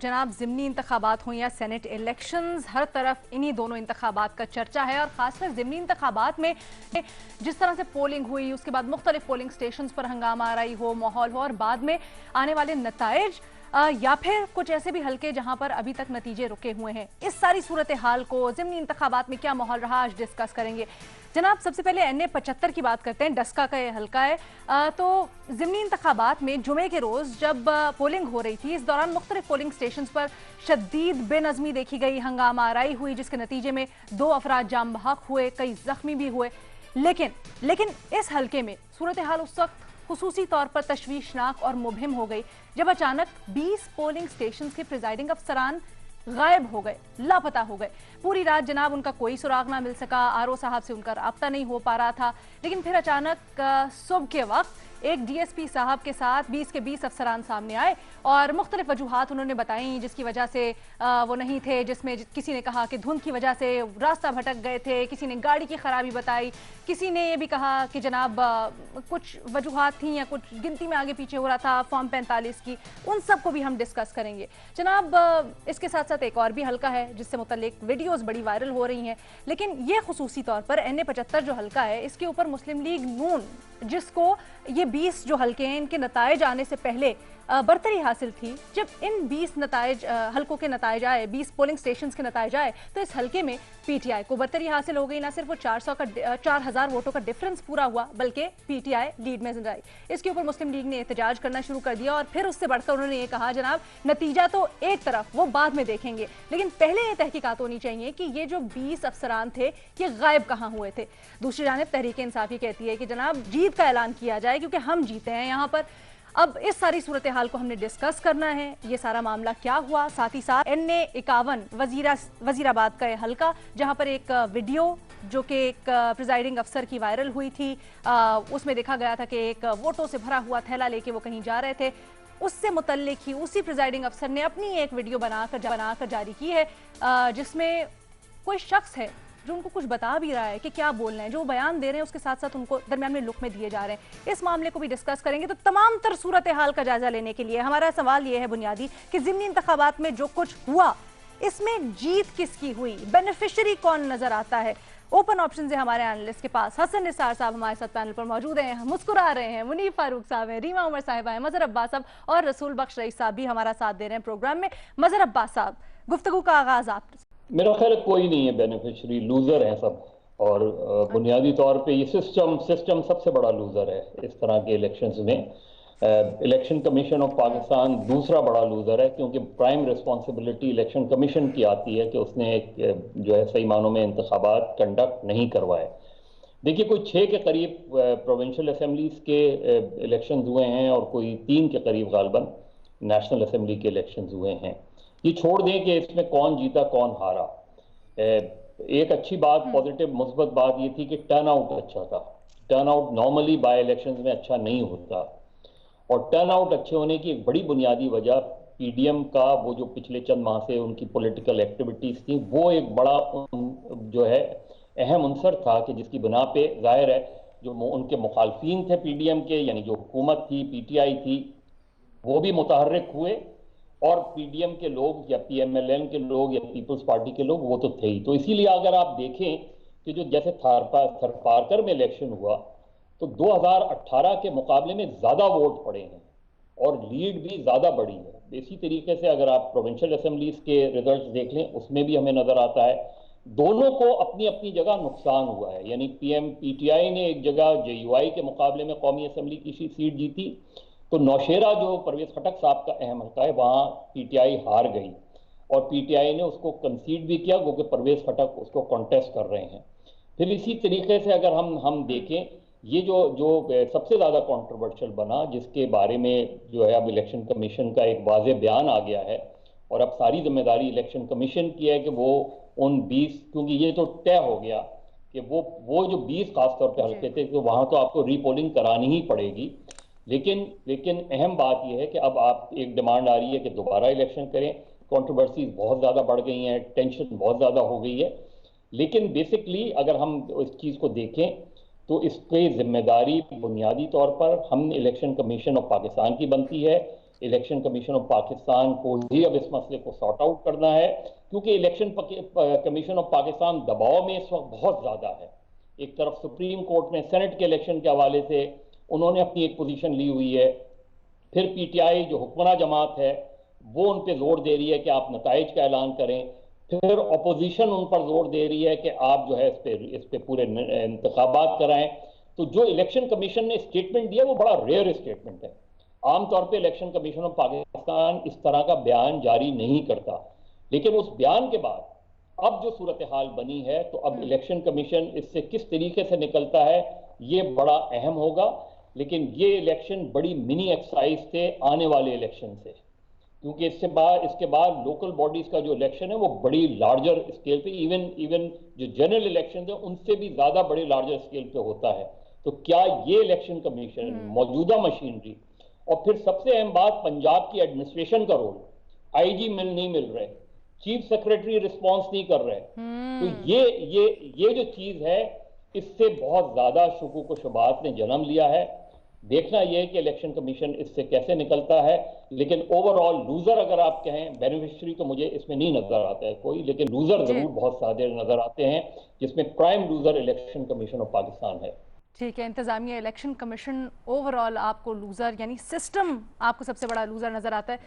जनाब ज़िमनी इंतखाबात हों या सेनेट इलेक्शंस, हर तरफ इन्हीं दोनों इंतखाबात का चर्चा है। और ख़ासकर ज़िमनी इंतखाबात में जिस तरह से पोलिंग हुई, उसके बाद मुख्तलिफ पोलिंग स्टेशन पर हंगामा आराई हो, माहौल हो, और बाद में आने वाले नताइज या फिर कुछ ऐसे भी हल्के जहां पर अभी तक नतीजे रुके हुए हैं, इस सारी सूरत हाल को ज़िमनी इंतखाबात में क्या माहौल रहा, आज डिस्कस करेंगे। जनाब सबसे पहले NA 75 की बात करते हैं, डस्का का ये हल्का है। तो ज़िमनी इंतखाबात में जुमे के रोज़ जब पोलिंग हो रही थी, इस दौरान मुख्तलिफ पोलिंग स्टेशन पर शदीद बेनज़मी देखी गई, हंगामा आराई हुई, जिसके नतीजे में 2 अफराद जाम बहक हुए, कई जख्मी भी हुए। लेकिन इस हल्के में सूरत हाल उस वक्त खुसूसी तौर पर तशवीशनाक और मुबहिम हो गई जब अचानक 20 पोलिंग स्टेशन के प्रिजाइडिंग अफसरान गायब हो गए, लापता हो गए। पूरी रात जनाब उनका कोई सुराग ना मिल सका, RO साहब से उनका राब्ता नहीं हो पा रहा था। लेकिन फिर अचानक सुबह के वक्त एक DSP साहब के साथ 20 के 20 अफसरान सामने आए और मुख्तलिफ वजूहात उन्होंने बताई जिसकी वजह से वो नहीं थे, जिसमें किसी ने कहा कि धुंध की वजह से रास्ता भटक गए थे, किसी ने गाड़ी की खराबी बताई, किसी ने ये भी कहा कि जनाब कुछ वजूहात थी या कुछ गिनती में आगे पीछे हो रहा था फॉर्म 45 की। उन सब को भी हम डिस्कस करेंगे जनाब। इसके साथ साथ एक और भी हल्का है जिससे मुतल्लिक वीडियोस बड़ी वायरल हो रही हैं, लेकिन ये खुसूसी तौर पर NA 75 जो हल्का है, इसके ऊपर मुस्लिम लीग नून, जिसको ये 20 जो हल्के हैं इनके नताइज आने से पहले बरतरी हासिल थी, जब इन 20 नताइज हल्कों के नताइज आए, 20 पोलिंग स्टेशंस के नताइज आए, तो इस हल्के में PTI को बरतरी हासिल हो गई। ना सिर्फ वो 4,000 वोटों का डिफरेंस पूरा हुआ, बल्कि PTI लीड में आई। इसके ऊपर मुस्लिम लीग ने एहतजाज करना शुरू कर दिया और फिर उससे बढ़कर उन्होंने ये कहा जनाब नतीजा तो एक तरफ, वो बाद में देखेंगे, लेकिन पहले ये तहकीकात होनी चाहिए कि ये जो 20 अफसरान थे ये गायब कहाँ हुए थे। दूसरी जानिब तहरीक इंसाफी कहती है कि जनाब जीत का ऐलान किया जाए क्योंकि हम जीते हैं यहाँ पर। अब इस सारी सूरत हाल को हमने डिस्कस करना है, ये सारा मामला क्या हुआ, साथ ही साथ NA 51 वजीराबाद का हल्का, जहां पर एक वीडियो जो कि एक प्रिजाइडिंग अफसर की वायरल हुई थी, उसमें देखा गया था कि एक वोटों से भरा हुआ थैला लेके वो कहीं जा रहे थे। उससे मुतल्लिक ही उसी प्रिजाइडिंग अफसर ने अपनी एक वीडियो बनाकर जारी की है, जिसमें कोई शख्स है जो उनको कुछ बता भी रहा है कि क्या बोलना है, जो बयान दे रहे हैं उसके साथ साथ उनको दरमियान में लुक में दिए जा रहे हैं। इस मामले को भी डिस्कस करेंगे। तो तमाम तर सूरत हाल का जायजा लेने के लिए हमारा सवाल ये है बुनियादी कि ज़िमनी इंतखाबात में जो कुछ हुआ, इसमें जीत किसकी हुई, बेनिफिशियरी कौन नजर आता है। ओपन ऑप्शन है हमारे एनालिस्ट के पास। हसन निसार साहब हमारे साथ पैनल पर मौजूद हैं, मुस्कुरा रहे हैं। मुनीफ फारूक साहब हैं, रीमा उमर साहिबा हैं, मजहर अब्बास साहब और रसूल बख्श रईस साहब भी हमारा साथ दे रहे हैं प्रोग्राम में। मजहर अब्बास साहब, गुफ्तगू का आगाज आप। मेरा ख्याल कोई नहीं है बेनिफिशियरी, लूजर है सब। और बुनियादी तौर पे ये सिस्टम सबसे बड़ा लूजर है इस तरह के इलेक्शंस में। इलेक्शन कमीशन ऑफ पाकिस्तान दूसरा बड़ा लूजर है, क्योंकि प्राइम रिस्पॉन्सिबिलिटी इलेक्शन कमीशन की आती है कि उसने जो है सही मानों में इंतखाबात कंडक्ट नहीं करवाए। देखिए, कोई 6 के करीब प्रोविंशियल असेंबलीज के इलेक्शंस हुए हैं और कोई 3 के करीब गालबन नेशनल असेंबली के इलेक्शंस हुए हैं। ये छोड़ दें कि इसमें कौन जीता कौन हारा। एक अच्छी बात, पॉजिटिव मुस्बत बात ये थी कि टर्न आउट अच्छा था। Turn out normally by elections में अच्छा नहीं होता, और टर्न आउट अच्छे होने की एक बड़ी बुनियादी वजह PDM का वो जो पिछले चंद माह से उनकी पॉलिटिकल एक्टिविटीज थी, वो एक बड़ा जो है अहम अंसर था कि जिसकी बिना पे जाहिर है जो उनके मुखालफीन थे PDM के, यानी जो हुकूमत थी PTI थी, वो भी मुतहर्रिक हुए, और PDM के लोग या PMLN के लोग या पीपल्स पार्टी के लोग वो तो थे ही। तो इसीलिए अगर आप देखें कि जो जैसे थरपारकर में इलेक्शन हुआ तो 2018 के मुकाबले में ज़्यादा वोट पड़े हैं और लीड भी ज़्यादा बड़ी है। इसी तरीके से अगर आप प्रोविंशियल असेंबलीज के रिजल्ट देख लें, उसमें भी हमें नज़र आता है दोनों को अपनी अपनी जगह नुकसान हुआ है। यानी PTI ने एक जगह JUI के मुकाबले में कौमी असम्बली की सीट जीती, तो नौशेरा जो परवेज खटक साहब का अहम हल्का है, वहाँ PTI हार गई और PTI ने उसको कंसीड भी किया, क्योंकि परवेज खटक उसको कॉन्टेस्ट कर रहे हैं। फिर इसी तरीके से अगर हम देखें, ये जो सबसे ज़्यादा कंट्रोवर्शियल बना, जिसके बारे में जो है अब इलेक्शन कमीशन का एक वाज़ेह बयान आ गया है, और अब सारी जिम्मेदारी इलेक्शन कमीशन की है कि वो उन 20, क्योंकि ये तो तय हो गया कि वो जो 20 खासतौर पर हल्के थे, तो वहाँ तो आपको रीपोलिंग करानी ही पड़ेगी। लेकिन अहम बात यह है कि अब आप एक डिमांड आ रही है कि दोबारा इलेक्शन करें। कंट्रोवर्सीज बहुत ज़्यादा बढ़ गई हैं, टेंशन बहुत ज़्यादा हो गई है, लेकिन बेसिकली अगर हम इस चीज़ को देखें तो इसकी जिम्मेदारी बुनियादी तौर पर हम इलेक्शन कमीशन ऑफ पाकिस्तान की बनती है इलेक्शन कमीशन ऑफ पाकिस्तान को ही अब इस मसले को सॉर्ट आउट करना है, क्योंकि इलेक्शन कमीशन ऑफ पाकिस्तान दबाव में इस वक्त बहुत ज्यादा है। एक तरफ सुप्रीम कोर्ट में सेनेट के इलेक्शन के हवाले से उन्होंने अपनी एक पोजीशन ली हुई है, फिर पीटीआई जो हुक्मरान जमात है वो उन पर जोर दे रही है कि आप नताइज का ऐलान करें, फिर अपोजिशन उन पर जोर दे रही है कि आप जो है इस पे पूरे इंतखाबात कराएं। तो जो इलेक्शन कमीशन ने स्टेटमेंट दिया वो बड़ा रेयर स्टेटमेंट है। आमतौर पे इलेक्शन कमीशन ऑफ पाकिस्तान इस तरह का बयान जारी नहीं करता, लेकिन उस बयान के बाद अब जो सूरत हाल बनी है, तो अब इलेक्शन कमीशन इससे किस तरीके से निकलता है ये बड़ा अहम होगा। लेकिन ये इलेक्शन बड़ी मिनी एक्सरसाइज थे आने वाले इलेक्शन से, क्योंकि इसके बाद लोकल बॉडीज का जो इलेक्शन है वो बड़ी लार्जर स्केल पे, इवन जो जनरल इलेक्शन है उनसे भी ज्यादा बड़े लार्जर स्केल पे होता है। तो क्या ये इलेक्शन कमीशन मौजूदा मशीनरी, और फिर सबसे अहम बात पंजाब की एडमिनिस्ट्रेशन का रोल, आईजी नहीं मिल रहे, चीफ सेक्रेटरी रिस्पॉन्स नहीं कर रहे, तो ये जो चीज है इससे बहुत ज्यादा शुकूक व शुबहात ने जन्म लिया है। देखना यह है कि इलेक्शन कमीशन इससे कैसे निकलता है। लेकिन ओवरऑल लूजर अगर आप कहें, बेनिफिशियरी तो मुझे इसमें नहीं नजर आता है कोई, लेकिन लूजर जरूर बहुत सारे नजर आते हैं, जिसमें prime loser election commission of Pakistan है। ठीक है, इंतजामिया इलेक्शन कमीशन ओवरऑल आपको लूजर यानी सिस्टम आपको सबसे बड़ा लूजर नजर आता है।